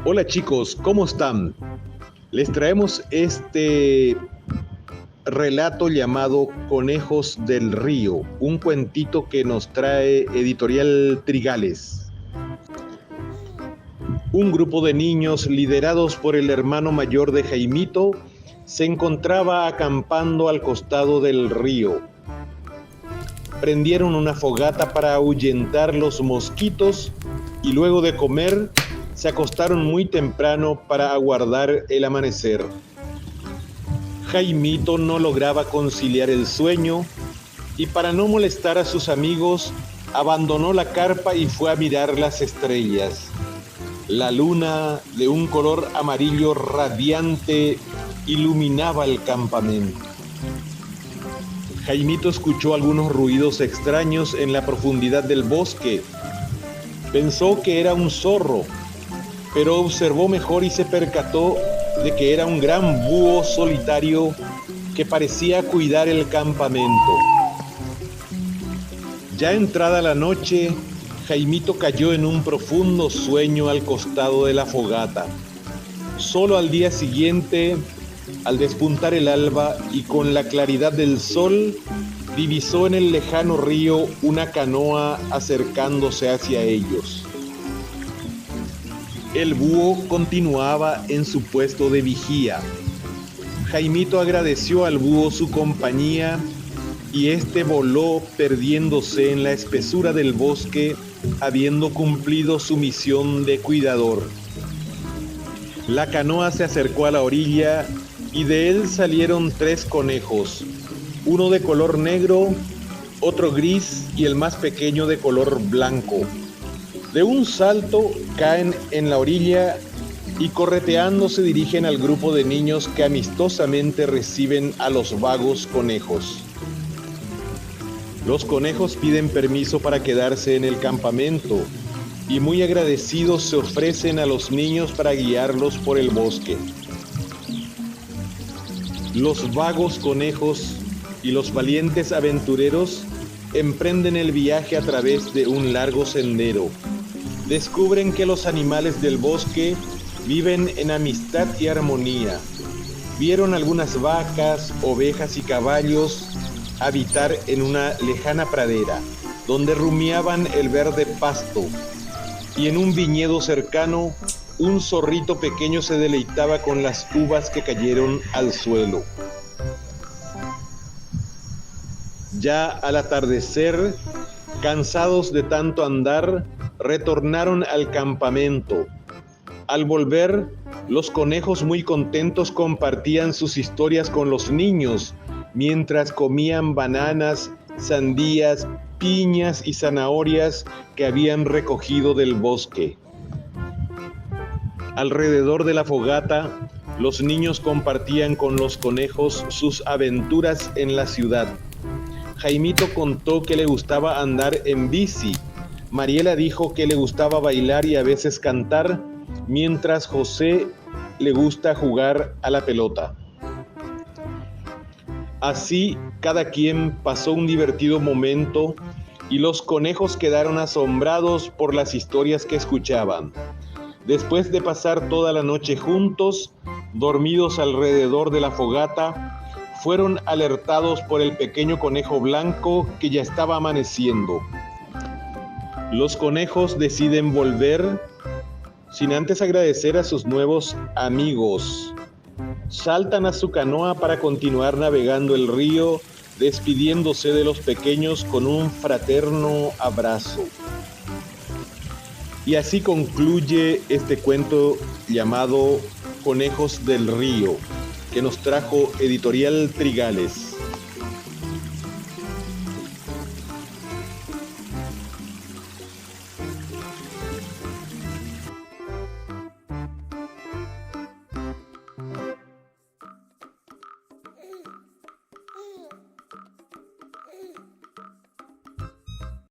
Hola chicos, ¿cómo están? Les traemos este relato llamado Conejos del Río, un cuentito que nos trae Editorial Trigales. Un grupo de niños liderados por el hermano mayor de Jaimito se encontraba acampando al costado del río. Prendieron una fogata para ahuyentar los mosquitos y luego de comer se acostaron muy temprano para aguardar el amanecer. Jaimito no lograba conciliar el sueño y para no molestar a sus amigos abandonó la carpa y fue a mirar las estrellas. La luna, de un color amarillo radiante, iluminaba el campamento. Jaimito escuchó algunos ruidos extraños en la profundidad del bosque. Pensó que era un zorro, pero observó mejor y se percató de que era un gran búho solitario que parecía cuidar el campamento. Ya entrada la noche, Jaimito cayó en un profundo sueño al costado de la fogata. Solo al día siguiente, al despuntar el alba y con la claridad del sol, divisó en el lejano río una canoa acercándose hacia ellos. El búho continuaba en su puesto de vigía. Jaimito agradeció al búho su compañía y éste voló perdiéndose en la espesura del bosque, habiendo cumplido su misión de cuidador. La canoa se acercó a la orilla y de él salieron 3 conejos, uno de color negro, otro gris y el más pequeño de color blanco. De un salto caen en la orilla y correteando se dirigen al grupo de niños que amistosamente reciben a los vagos conejos. Los conejos piden permiso para quedarse en el campamento y muy agradecidos se ofrecen a los niños para guiarlos por el bosque. Los vagos conejos y los valientes aventureros emprenden el viaje a través de un largo sendero. Descubren que los animales del bosque viven en amistad y armonía. Vieron algunas vacas, ovejas y caballos habitar en una lejana pradera, donde rumiaban el verde pasto, y en un viñedo cercano, un zorrito pequeño se deleitaba con las uvas que cayeron al suelo. Ya al atardecer, cansados de tanto andar, retornaron al campamento. Al volver, los conejos muy contentos compartían sus historias con los niños, mientras comían bananas, sandías, piñas y zanahorias que habían recogido del bosque. Alrededor de la fogata, los niños compartían con los conejos sus aventuras en la ciudad. Jaimito contó que le gustaba andar en bici. Mariela dijo que le gustaba bailar y a veces cantar, mientras José le gusta jugar a la pelota. Así, cada quien pasó un divertido momento y los conejos quedaron asombrados por las historias que escuchaban. Después de pasar toda la noche juntos, dormidos alrededor de la fogata, fueron alertados por el pequeño conejo blanco que ya estaba amaneciendo. Los conejos deciden volver sin antes agradecer a sus nuevos amigos. Saltan a su canoa para continuar navegando el río, despidiéndose de los pequeños con un fraterno abrazo. Y así concluye este cuento llamado Conejos del Río, que nos trajo Editorial Trigales.